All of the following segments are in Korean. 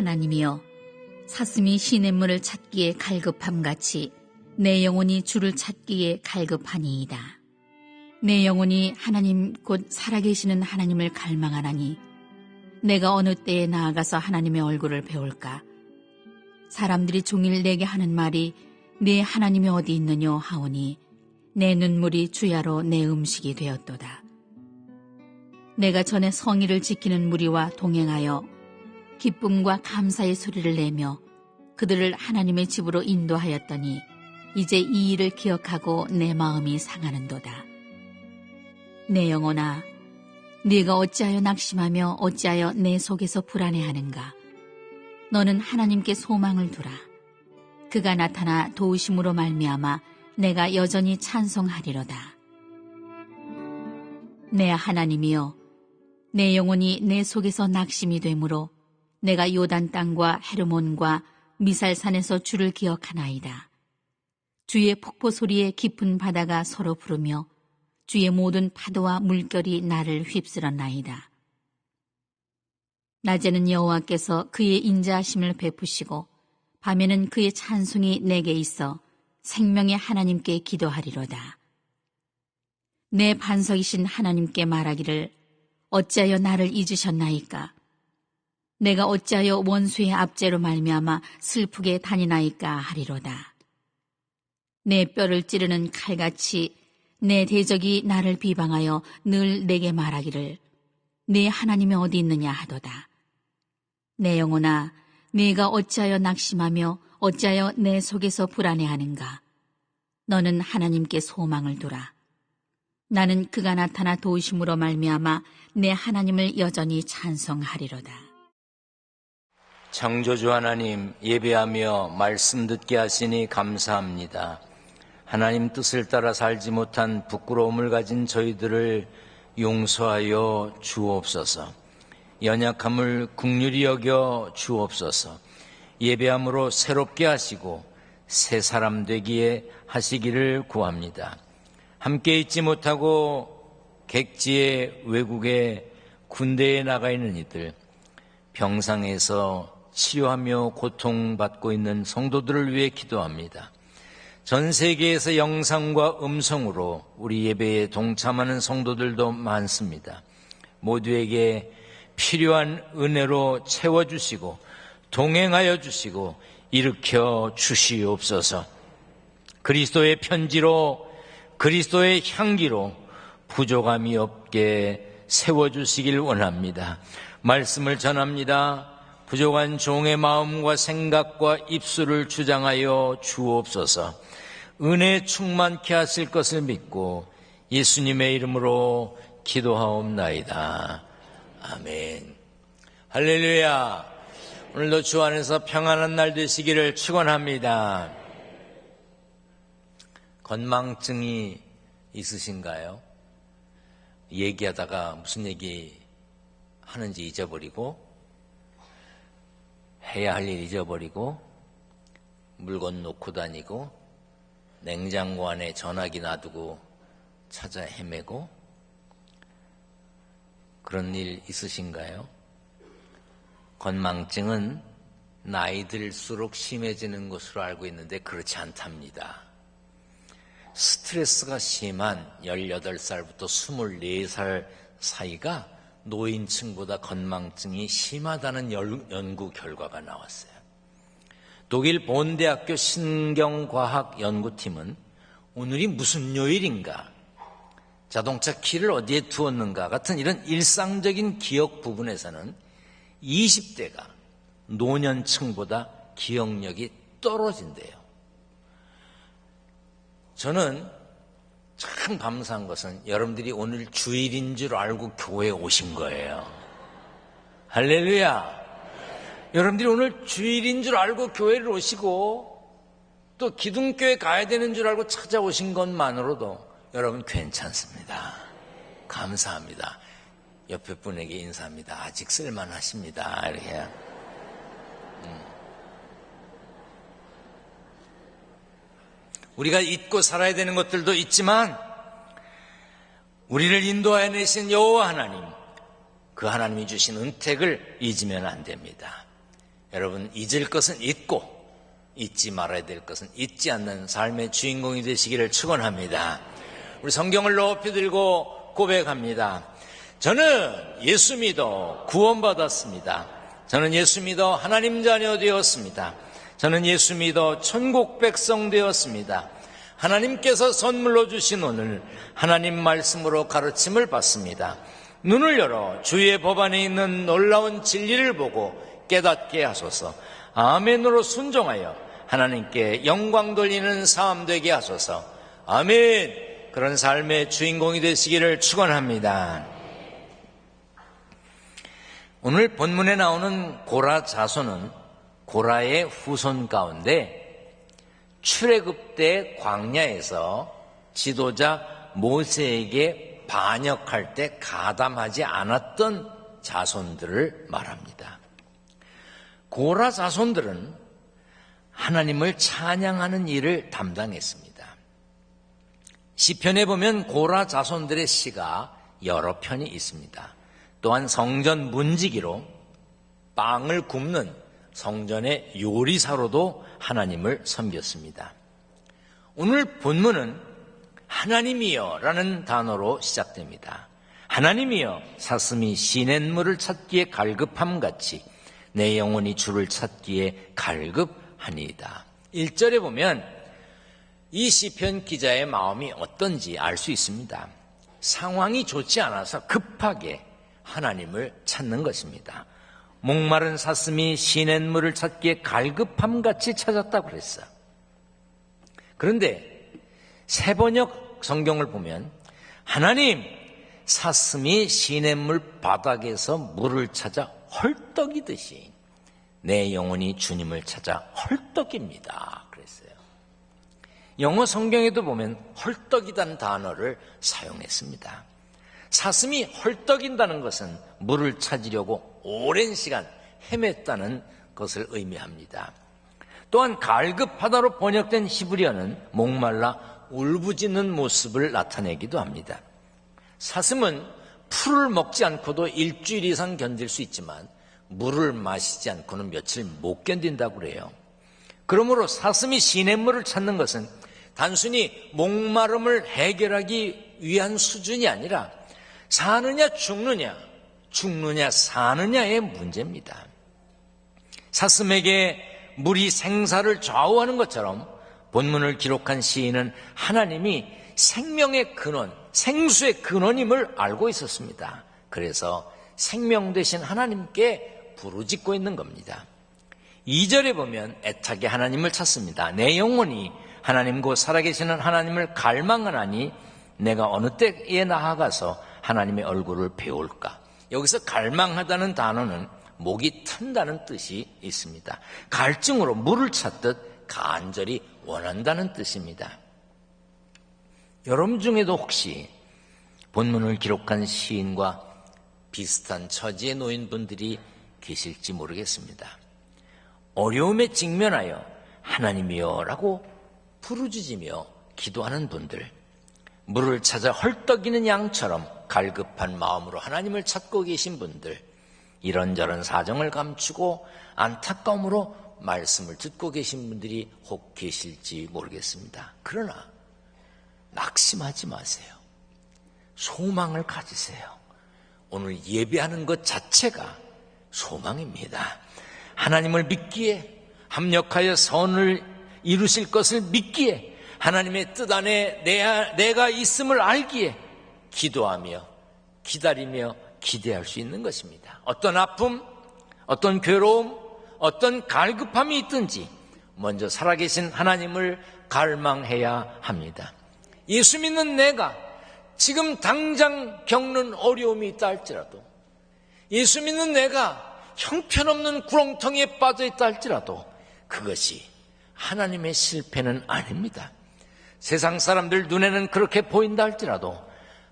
하나님이여, 사슴이 시냇물을 찾기에 갈급함같이 내 영혼이 주를 찾기에 갈급하니이다. 내 영혼이 하나님 곧 살아계시는 하나님을 갈망하나니 내가 어느 때에 나아가서 하나님의 얼굴을 배울까? 사람들이 종일 내게 하는 말이 네 하나님이 어디 있느뇨 하오니 내 눈물이 주야로 내 음식이 되었도다. 내가 전에 성의를 지키는 무리와 동행하여 기쁨과 감사의 소리를 내며 그들을 하나님의 집으로 인도하였더니 이제 이 일을 기억하고 내 마음이 상하는도다. 내 영혼아, 네가 어찌하여 낙심하며 어찌하여 내 속에서 불안해하는가? 너는 하나님께 소망을 두라. 그가 나타나 도우심으로 말미암아 내가 여전히 찬송하리로다. 내 하나님이여, 내 영혼이 내 속에서 낙심이 되므로 내가 요단 땅과 헤르몬과 미살산에서 주를 기억하나이다. 주의 폭포 소리에 깊은 바다가 서로 부르며 주의 모든 파도와 물결이 나를 휩쓸었나이다. 낮에는 여호와께서 그의 인자하심을 베푸시고 밤에는 그의 찬송이 내게 있어 생명의 하나님께 기도하리로다. 내 반석이신 하나님께 말하기를 어찌하여 나를 잊으셨나이까? 내가 어찌하여 원수의 압제로 말미암아 슬프게 다니나이까 하리로다. 내 뼈를 찌르는 칼같이 내 대적이 나를 비방하여 늘 내게 말하기를 네 하나님이 어디 있느냐 하도다. 내 영혼아, 네가 어찌하여 낙심하며 어찌하여 내 속에서 불안해하는가? 너는 하나님께 소망을 두라. 나는 그가 나타나 도우심으로 말미암아 내 하나님을 여전히 찬송하리로다. 창조주 하나님, 예배하며 말씀 듣게 하시니 감사합니다. 하나님 뜻을 따라 살지 못한 부끄러움을 가진 저희들을 용서하여 주옵소서. 연약함을 긍휼히 여겨 주옵소서. 예배함으로 새롭게 하시고 새 사람 되기에 하시기를 구합니다. 함께 있지 못하고 객지에 외국에 군대에 나가 있는 이들, 병상에서 치료하며 고통받고 있는 성도들을 위해 기도합니다. 전 세계에서 영상과 음성으로 우리 예배에 동참하는 성도들도 많습니다. 모두에게 필요한 은혜로 채워주시고 동행하여 주시고 일으켜 주시옵소서. 그리스도의 편지로 그리스도의 향기로 부족함이 없게 세워주시길 원합니다. 말씀을 전합니다. 부족한 종의 마음과 생각과 입술을 주장하여 주옵소서. 은혜 충만케 하실 것을 믿고 예수님의 이름으로 기도하옵나이다. 아멘. 할렐루야. 오늘도 주 안에서 평안한 날 되시기를 축원합니다. 건망증이 있으신가요? 얘기하다가 무슨 얘기 하는지 잊어버리고 해야 할 일 잊어버리고 물건 놓고 다니고 냉장고 안에 전화기 놔두고 찾아 헤매고 그런 일 있으신가요? 건망증은 나이 들수록 심해지는 것으로 알고 있는데 그렇지 않답니다. 스트레스가 심한 18살부터 24살 사이가 노인층보다 건망증이 심하다는 연구 결과가 나왔어요. 독일 본대학교 신경과학연구팀은 오늘이 무슨 요일인가, 자동차 키를 어디에 두었는가 같은 이런 일상적인 기억 부분에서는 20대가 노년층보다 기억력이 떨어진대요. 저는 참 감사한 것은 여러분들이 오늘 주일인 줄 알고 교회에 오신 거예요. 할렐루야. 여러분들이 오늘 주일인 줄 알고 교회를 오시고 또 기둥교회 가야 되는 줄 알고 찾아오신 것만으로도 여러분 괜찮습니다. 감사합니다. 옆에 분에게 인사합니다. 아직 쓸만하십니다. 이렇게. 우리가 잊고 살아야 되는 것들도 있지만 우리를 인도하여 내신 여호와 하나님, 그 하나님이 주신 은택을 잊으면 안 됩니다. 여러분, 잊을 것은 잊고 잊지 말아야 될 것은 잊지 않는 삶의 주인공이 되시기를 축원합니다. 우리 성경을 높이 들고 고백합니다. 저는 예수 믿어 구원받았습니다. 저는 예수 믿어 하나님 자녀 되었습니다. 저는 예수 믿어 천국 백성 되었습니다. 하나님께서 선물로 주신 오늘 하나님 말씀으로 가르침을 받습니다. 눈을 열어 주의 법안에 있는 놀라운 진리를 보고 깨닫게 하소서. 아멘으로 순종하여 하나님께 영광 돌리는 삶 되게 하소서. 아멘. 그런 삶의 주인공이 되시기를 축원합니다. 오늘 본문에 나오는 고라 자손은 고라의 후손 가운데 출애굽 때 광야에서 지도자 모세에게 반역할 때 가담하지 않았던 자손들을 말합니다. 고라 자손들은 하나님을 찬양하는 일을 담당했습니다. 시편에 보면 고라 자손들의 시가 여러 편이 있습니다. 또한 성전 문지기로 빵을 굽는 성전의 요리사로도 하나님을 섬겼습니다. 오늘 본문은 하나님이여 라는 단어로 시작됩니다. 하나님이여 사슴이 시냇물을 찾기에 갈급함같이 내 영혼이 주를 찾기에 갈급하니이다. 1절에 보면 이 시편 기자의 마음이 어떤지 알 수 있습니다. 상황이 좋지 않아서 급하게 하나님을 찾는 것입니다. 목마른 사슴이 시냇물을 찾기에 갈급함같이 찾았다고 그랬어요. 그런데 새번역 성경을 보면 하나님, 사슴이 시냇물 바닥에서 물을 찾아 헐떡이듯이 내 영혼이 주님을 찾아 헐떡입니다 그랬어요. 영어 성경에도 보면 헐떡이다는 단어를 사용했습니다. 사슴이 헐떡인다는 것은 물을 찾으려고 오랜 시간 헤맸다는 것을 의미합니다. 또한 갈급하다로 번역된 히브리어는 목말라 울부짖는 모습을 나타내기도 합니다. 사슴은 풀을 먹지 않고도 일주일 이상 견딜 수 있지만 물을 마시지 않고는 며칠 못 견딘다고 그래요. 그러므로 사슴이 시냇물을 찾는 것은 단순히 목마름을 해결하기 위한 수준이 아니라 사느냐 죽느냐, 죽느냐 사느냐의 문제입니다. 사슴에게 물이 생사를 좌우하는 것처럼 본문을 기록한 시인은 하나님이 생명의 근원, 생수의 근원임을 알고 있었습니다. 그래서 생명 되신 하나님께 부르짖고 있는 겁니다. 2절에 보면 애타게 하나님을 찾습니다. 내 영혼이 하나님 곧 살아계시는 하나님을 갈망하나니 내가 어느 때에 나아가서 하나님의 얼굴을 배울까. 여기서 갈망하다는 단어는 목이 튼다는 뜻이 있습니다. 갈증으로 물을 찾듯 간절히 원한다는 뜻입니다. 여러분 중에도 혹시 본문을 기록한 시인과 비슷한 처지에 놓인 분들이 계실지 모르겠습니다. 어려움에 직면하여 하나님이여 라고 부르짖으며 기도하는 분들, 물을 찾아 헐떡이는 양처럼 갈급한 마음으로 하나님을 찾고 계신 분들, 이런저런 사정을 감추고 안타까움으로 말씀을 듣고 계신 분들이 혹 계실지 모르겠습니다. 그러나 낙심하지 마세요. 소망을 가지세요. 오늘 예배하는 것 자체가 소망입니다. 하나님을 믿기에, 합력하여 선을 이루실 것을 믿기에, 하나님의 뜻 안에 내가 있음을 알기에 기도하며 기다리며 기대할 수 있는 것입니다. 어떤 아픔, 어떤 괴로움, 어떤 갈급함이 있든지 먼저 살아계신 하나님을 갈망해야 합니다. 예수 믿는 내가 지금 당장 겪는 어려움이 있다 할지라도, 예수 믿는 내가 형편없는 구렁텅이에 빠져 있다 할지라도 그것이 하나님의 실패는 아닙니다. 세상 사람들 눈에는 그렇게 보인다 할지라도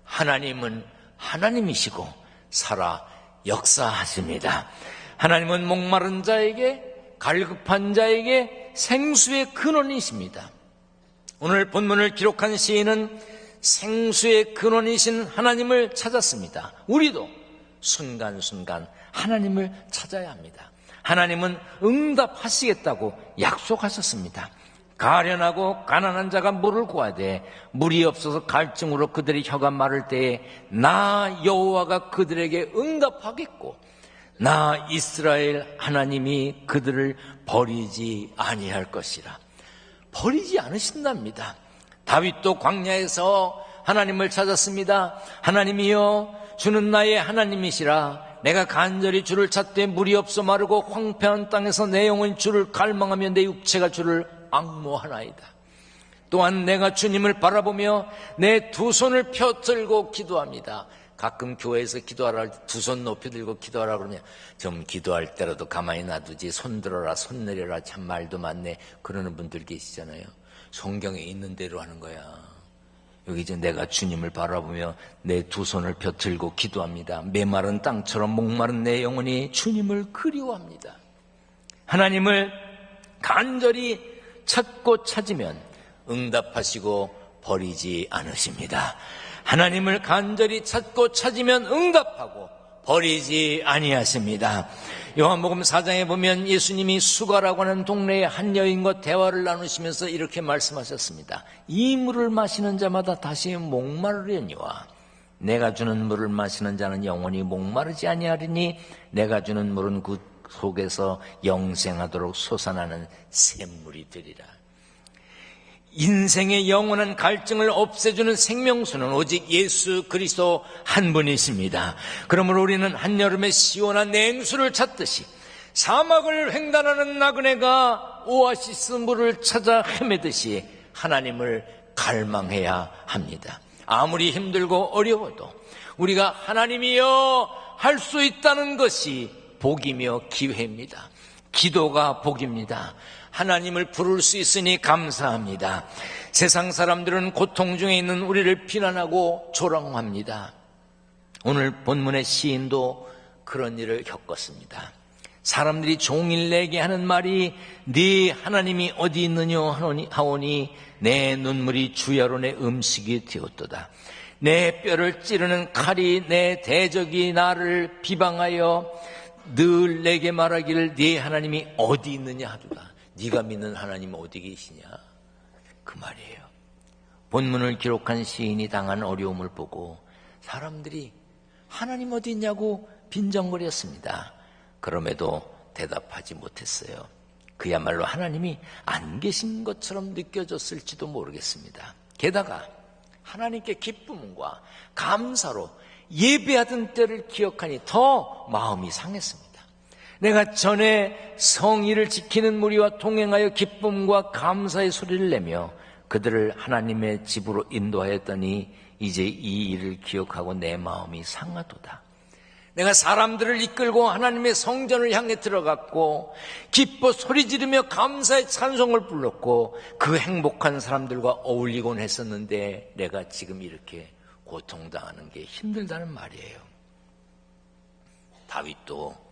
하나님은 하나님이시고 살아 역사하십니다. 하나님은 목마른 자에게, 갈급한 자에게 생수의 근원이십니다. 오늘 본문을 기록한 시인은 생수의 근원이신 하나님을 찾았습니다. 우리도 순간순간 하나님을 찾아야 합니다. 하나님은 응답하시겠다고 약속하셨습니다. 가련하고 가난한 자가 물을 구하되 물이 없어서 갈증으로 그들의 혀가 마를 때에 나 여호와가 그들에게 응답하겠고 나 이스라엘 하나님이 그들을 버리지 아니할 것이라. 버리지 않으신답니다. 다윗도 광야에서 하나님을 찾았습니다. 하나님이여, 주는 나의 하나님이시라. 내가 간절히 주를 찾되 물이 없어 마르고 황폐한 땅에서 내 영혼이 주를 갈망하며 내 육체가 주를 앙모하나이다. 또한 내가 주님을 바라보며 내 두 손을 펴들고 기도합니다. 가끔 교회에서 기도하라 할 때 두 손 높이 들고 기도하라 그러면 좀 기도할 때라도 가만히 놔두지, 손 들어라 손 내려라 참 말도 많네 그러는 분들 계시잖아요. 성경에 있는 대로 하는 거야. 여기 이제 내가 주님을 바라보며 내 두 손을 펴들고 기도합니다. 메마른 땅처럼 목마른 내 영혼이 주님을 그리워합니다. 하나님을 간절히 찾고 찾으면 응답하시고 버리지 않으십니다. 하나님을 간절히 찾고 찾으면 응답하고 버리지 아니하십니다. 요한복음 4장에 보면 예수님이 수가라고 하는 동네의 한 여인과 대화를 나누시면서 이렇게 말씀하셨습니다. 이 물을 마시는 자마다 다시 목마르려니와 내가 주는 물을 마시는 자는 영원히 목마르지 아니하리니 내가 주는 물은 그 속에서 영생하도록 솟아나는 샘물이 되리라. 인생의 영원한 갈증을 없애주는 생명수는 오직 예수 그리스도 한 분이십니다. 그러므로 우리는 한여름에 시원한 냉수를 찾듯이 사막을 횡단하는 나그네가 오아시스 물을 찾아 헤매듯이 하나님을 갈망해야 합니다. 아무리 힘들고 어려워도 우리가 하나님이여 할 수 있다는 것이 복이며 기회입니다. 기도가 복입니다. 하나님을 부를 수 있으니 감사합니다. 세상 사람들은 고통 중에 있는 우리를 비난하고 조롱합니다. 오늘 본문의 시인도 그런 일을 겪었습니다. 사람들이 종일 내게 하는 말이 네 하나님이 어디 있느냐 하오니 내 눈물이 주야로 내 음식이 되었도다. 내 뼈를 찌르는 칼이 내 대적이 나를 비방하여 늘 내게 말하기를 네 하나님이 어디 있느냐 하도다. 네가 믿는 하나님 어디 계시냐 그 말이에요. 본문을 기록한 시인이 당한 어려움을 보고 사람들이 하나님 어디 있냐고 빈정거렸습니다. 그럼에도 대답하지 못했어요. 그야말로 하나님이 안 계신 것처럼 느껴졌을지도 모르겠습니다. 게다가 하나님께 기쁨과 감사로 예배하던 때를 기억하니 더 마음이 상했습니다. 내가 전에 성의를 지키는 무리와 동행하여 기쁨과 감사의 소리를 내며 그들을 하나님의 집으로 인도하였더니 이제 이 일을 기억하고 내 마음이 상하도다. 내가 사람들을 이끌고 하나님의 성전을 향해 들어갔고 기뻐 소리 지르며 감사의 찬송을 불렀고 그 행복한 사람들과 어울리곤 했었는데 내가 지금 이렇게 고통당하는 게 힘들다는 말이에요. 다윗도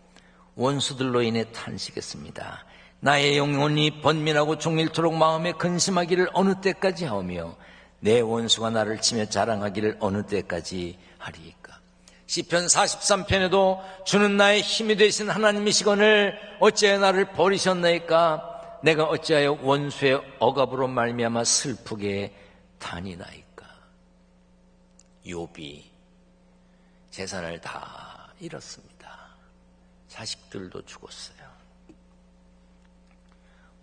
원수들로 인해 탄식했습니다. 나의 영혼이 번민하고 종일토록 마음에 근심하기를 어느 때까지 하오며 내 원수가 나를 치며 자랑하기를 어느 때까지 하리이까. 시편 43편에도 주는 나의 힘이 되신 하나님이시거늘 어찌하여 나를 버리셨나이까. 내가 어찌하여 원수의 억압으로 말미암아 슬프게 다니나이까. 욥이 재산을 다 잃었습니다. 자식들도 죽었어요.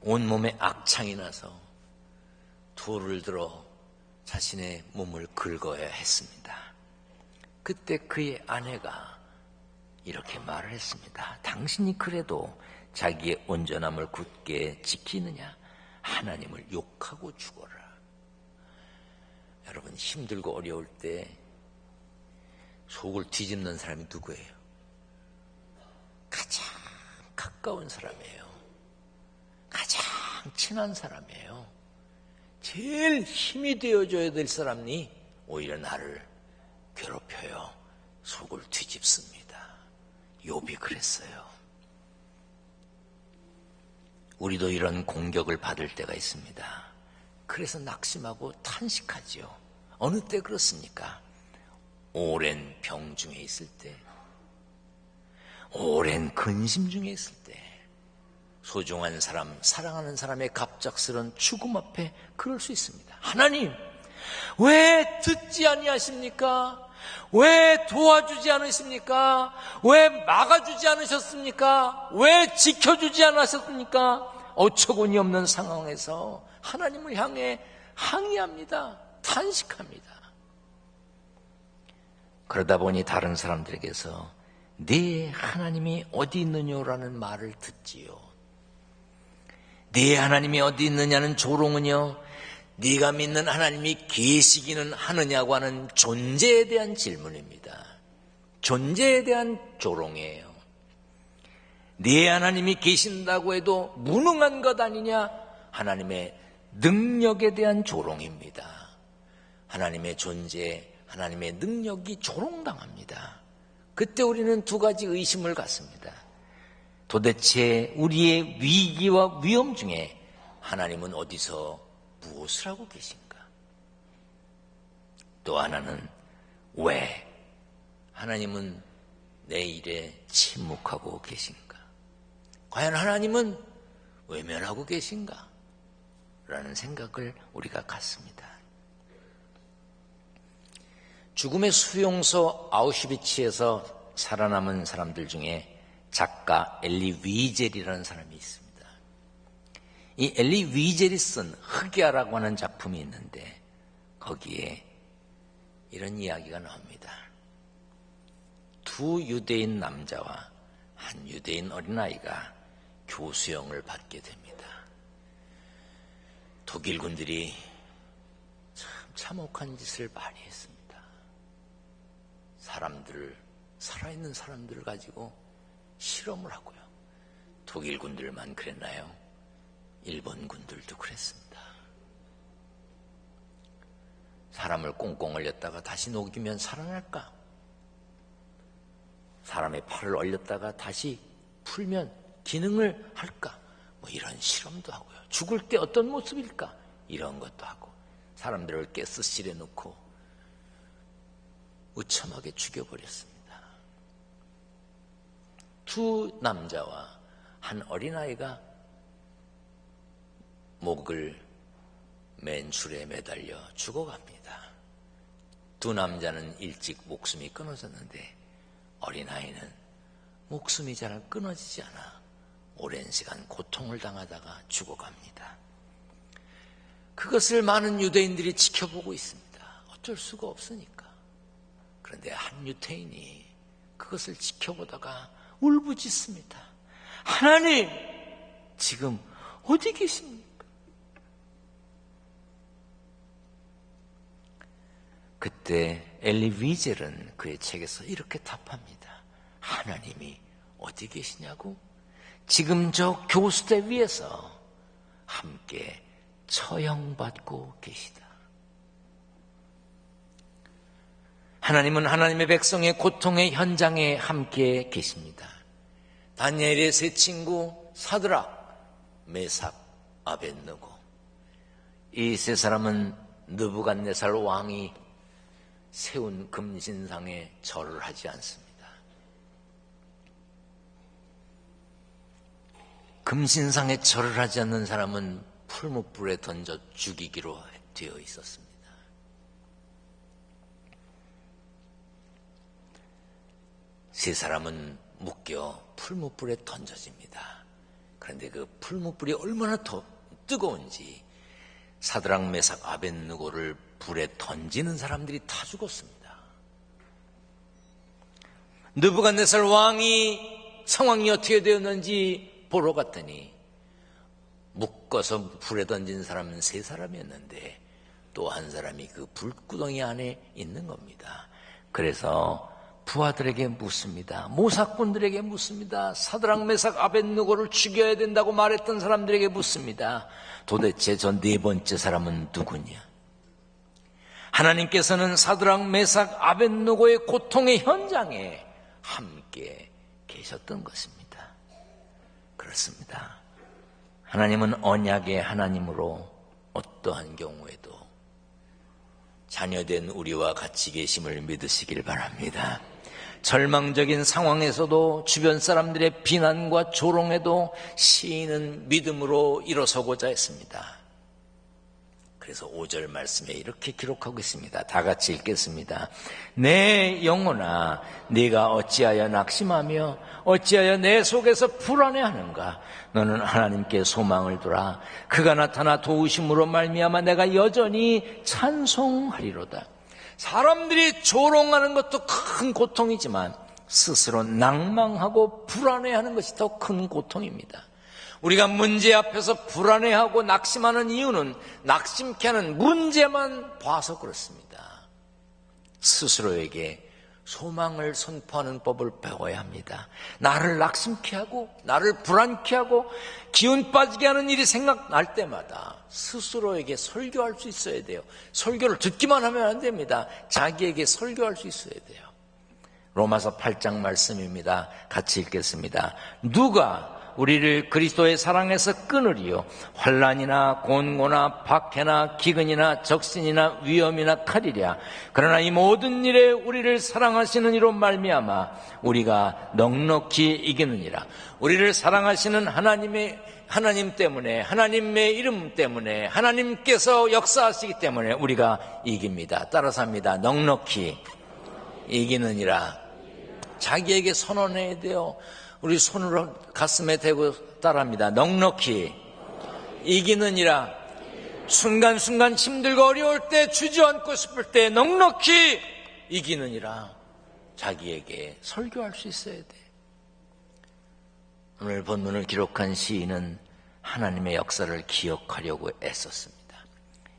온몸에 악창이 나서 돌을 들어 자신의 몸을 긁어야 했습니다. 그때 그의 아내가 이렇게 말을 했습니다. 당신이 그래도 자기의 온전함을 굳게 지키느냐? 하나님을 욕하고 죽어라. 여러분, 힘들고 어려울 때 속을 뒤집는 사람이 누구예요? 가장 가까운 사람이에요. 가장 친한 사람이에요. 제일 힘이 되어줘야 될 사람이 오히려 나를 괴롭혀요. 속을 뒤집습니다. 욥이 그랬어요. 우리도 이런 공격을 받을 때가 있습니다. 그래서 낙심하고 탄식하지요. 어느 때 그렇습니까? 오랜 병 중에 있을 때, 오랜 근심 중에 있을 때, 소중한 사람, 사랑하는 사람의 갑작스런 죽음 앞에 그럴 수 있습니다. 하나님, 왜 듣지 아니하십니까? 왜 도와주지 않으십니까? 왜 막아주지 않으셨습니까? 왜 지켜주지 않으셨습니까? 어처구니 없는 상황에서 하나님을 향해 항의합니다. 탄식합니다. 그러다 보니 다른 사람들에게서 네 하나님이 어디 있느냐라는 말을 듣지요. 네 하나님이 어디 있느냐는 조롱은요, 네가 믿는 하나님이 계시기는 하느냐고 하는 존재에 대한 질문입니다. 존재에 대한 조롱이에요. 네 하나님이 계신다고 해도 무능한 것 아니냐? 하나님의 능력에 대한 조롱입니다. 하나님의 존재, 하나님의 능력이 조롱당합니다. 그때 우리는 두 가지 의심을 갖습니다. 도대체 우리의 위기와 위험 중에 하나님은 어디서 무엇을 하고 계신가? 또 하나는 왜 하나님은 내 일에 침묵하고 계신가? 과연 하나님은 외면하고 계신가? 라는 생각을 우리가 갖습니다. 죽음의 수용소 아우슈비츠에서 살아남은 사람들 중에 작가 엘리 위젤이라는 사람이 있습니다. 이 엘리 위젤이 쓴 흑야라고 하는 작품이 있는데 거기에 이런 이야기가 나옵니다. 두 유대인 남자와 한 유대인 어린아이가 교수형을 받게 됩니다. 독일 군들이 참 참혹한 짓을 많이 했습니다. 살아있는 사람들을 가지고 실험을 하고요. 독일 군들만 그랬나요? 일본 군들도 그랬습니다. 사람을 꽁꽁 얼렸다가 다시 녹이면 살아날까? 사람의 팔을 얼렸다가 다시 풀면 기능을 할까? 뭐 이런 실험도 하고요. 죽을 때 어떤 모습일까? 이런 것도 하고 사람들을 가스실에 넣고 우참하게 죽여버렸습니다. 두 남자와 한 어린아이가 목을 맨 줄에 매달려 죽어갑니다. 두 남자는 일찍 목숨이 끊어졌는데 어린아이는 목숨이 잘 끊어지지 않아 오랜 시간 고통을 당하다가 죽어갑니다. 그것을 많은 유대인들이 지켜보고 있습니다. 어쩔 수가 없으니까. 그런데 한 유대인이 그것을 지켜보다가 울부짖습니다. 하나님, 지금 어디 계십니까? 그때 엘리 위젤은 그의 책에서 이렇게 답합니다. 하나님이 어디 계시냐고? 지금 저 교수대 위에서 함께 처형받고 계시다. 하나님은 하나님의 백성의 고통의 현장에 함께 계십니다. 다니엘의 세 친구 사드락, 메삭, 아벳느고, 이 세 사람은 느부갓네살 왕이 세운 금신상에 절을 하지 않습니다. 금신상에 절을 하지 않는 사람은 풀무불에 던져 죽이기로 되어 있었습니다. 세 사람은 묶여 풀무불에 던져집니다. 그런데 그 풀무불이 얼마나 더 뜨거운지 사드락, 메삭, 아벳느고를 불에 던지는 사람들이 다 죽었습니다. 느부갓네살 왕이 상황이 어떻게 되었는지 보러 갔더니 묶어서 불에 던진 사람은 세 사람이었는데 또 한 사람이 그 불구덩이 안에 있는 겁니다. 그래서 부하들에게 묻습니다. 모사꾼들에게 묻습니다. 사드락, 메삭, 아벳느고를 죽여야 된다고 말했던 사람들에게 묻습니다. 도대체 저 네 번째 사람은 누구냐? 하나님께서는 사드락, 메삭, 아벳느고의 고통의 현장에 함께 계셨던 것입니다. 그렇습니다. 하나님은 언약의 하나님으로 어떠한 경우에도 자녀된 우리와 같이 계심을 믿으시길 바랍니다. 절망적인 상황에서도 주변 사람들의 비난과 조롱에도 시인은 믿음으로 일어서고자 했습니다. 그래서 5절 말씀에 이렇게 기록하고 있습니다. 다 같이 읽겠습니다. 내 영혼아, 네가 어찌하여 낙심하며 어찌하여 내 속에서 불안해하는가? 너는 하나님께 소망을 두라. 그가 나타나 도우심으로 말미암아 내가 여전히 찬송하리로다. 사람들이 조롱하는 것도 큰 고통이지만 스스로 낭망하고 불안해하는 것이 더 큰 고통입니다. 우리가 문제 앞에서 불안해하고 낙심하는 이유는 낙심케 하는 문제만 봐서 그렇습니다. 스스로에게 소망을 선포하는 법을 배워야 합니다. 나를 낙심케 하고 나를 불안케 하고 기운 빠지게 하는 일이 생각날 때마다 스스로에게 설교할 수 있어야 돼요. 설교를 듣기만 하면 안 됩니다. 자기에게 설교할 수 있어야 돼요. 로마서 8장 말씀입니다. 같이 읽겠습니다. 누가 우리를 그리스도의 사랑에서 끊으리요? 환난이나 곤고나 박해나 기근이나 적신이나 위험이나 칼이랴. 그러나 이 모든 일에 우리를 사랑하시는 이로 말미암아 우리가 넉넉히 이기느니라. 우리를 사랑하시는 하나님 때문에, 하나님의 이름 때문에, 하나님께서 역사하시기 때문에 우리가 이깁니다. 따라서 합니다. 넉넉히 이기느니라. 자기에게 선언해야 돼요. 우리 손으로 가슴에 대고 따라합니다. 넉넉히 이기느니라. 순간순간 힘들고 어려울 때, 주저앉고 싶을 때 넉넉히 이기느니라. 자기에게 설교할 수 있어야 돼. 오늘 본문을 기록한 시인은 하나님의 역사를 기억하려고 애썼습니다.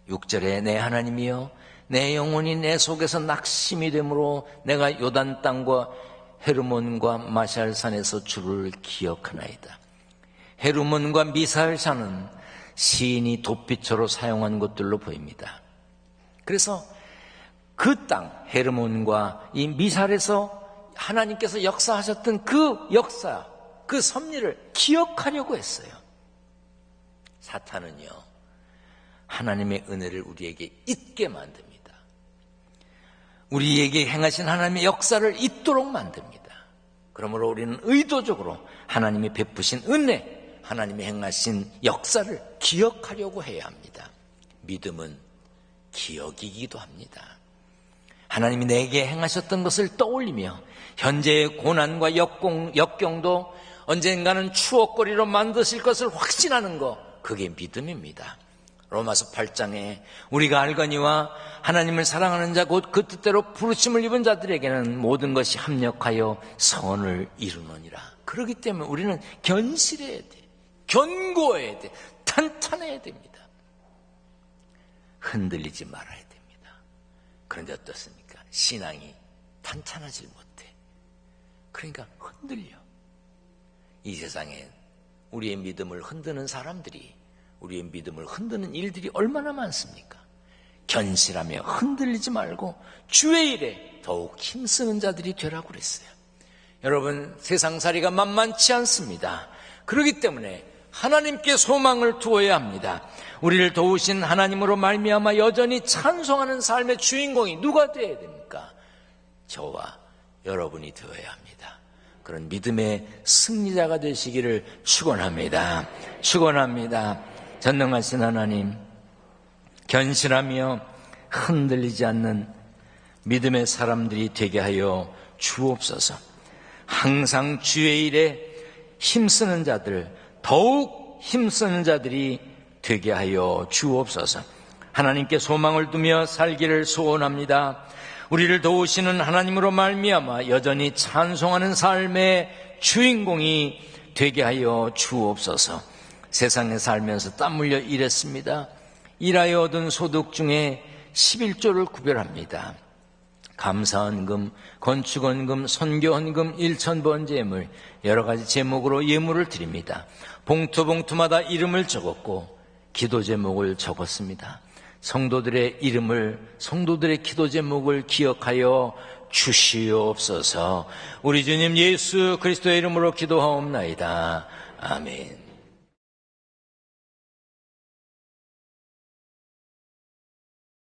6절에 내 하나님이여, 내 영혼이 내 속에서 낙심이 되므로 내가 요단 땅과 헤르몬과 마샬산에서 주를 기억하나이다. 헤르몬과 미살산은 시인이 돛빛으로 사용한 곳들로 보입니다. 그래서 그 땅 헤르몬과 이 미살에서 하나님께서 역사하셨던 그 역사, 그 섭리를 기억하려고 했어요. 사탄은요, 하나님의 은혜를 우리에게 잊게 만듭니다. 우리에게 행하신 하나님의 역사를 잊도록 만듭니다. 그러므로 우리는 의도적으로 하나님이 베푸신 은혜, 하나님이 행하신 역사를 기억하려고 해야 합니다. 믿음은 기억이기도 합니다. 하나님이 내게 행하셨던 것을 떠올리며 현재의 고난과 역경도 언젠가는 추억거리로 만드실 것을 확신하는 것, 그게 믿음입니다. 로마서 8장에 우리가 알거니와 하나님을 사랑하는 자 곧 그 뜻대로 부르심을 입은 자들에게는 모든 것이 합력하여 선을 이루느니라. 그렇기 때문에 우리는 견실해야 돼, 견고해야 돼, 탄탄해야 됩니다. 흔들리지 말아야 됩니다. 그런데 어떻습니까? 신앙이 탄탄하지 못해. 그러니까 흔들려. 이 세상에 우리의 믿음을 흔드는 사람들이, 우리의 믿음을 흔드는 일들이 얼마나 많습니까? 견실하며 흔들리지 말고 주의 일에 더욱 힘쓰는 자들이 되라고 그랬어요. 여러분, 세상살이가 만만치 않습니다. 그렇기 때문에 하나님께 소망을 두어야 합니다. 우리를 도우신 하나님으로 말미암아 여전히 찬송하는 삶의 주인공이 누가 되어야 됩니까? 저와 여러분이 되어야 합니다. 그런 믿음의 승리자가 되시기를 축원합니다. 축원합니다. 전능하신 하나님, 견실하며 흔들리지 않는 믿음의 사람들이 되게 하여 주옵소서. 항상 주의 일에 힘쓰는 자들, 더욱 힘쓰는 자들이 되게 하여 주옵소서. 하나님께 소망을 두며 살기를 소원합니다. 우리를 도우시는 하나님으로 말미암아 여전히 찬송하는 삶의 주인공이 되게 하여 주옵소서. 세상에 살면서 땀 흘려 일했습니다. 일하여 얻은 소득 중에 11조를 구별합니다. 감사헌금, 건축헌금, 선교헌금, 일천번제물, 여러 가지 제목으로 예물을 드립니다. 봉투마다 이름을 적었고 기도 제목을 적었습니다. 성도들의 이름을, 성도들의 기도 제목을 기억하여 주시옵소서. 우리 주님 예수 그리스도의 이름으로 기도하옵나이다. 아멘.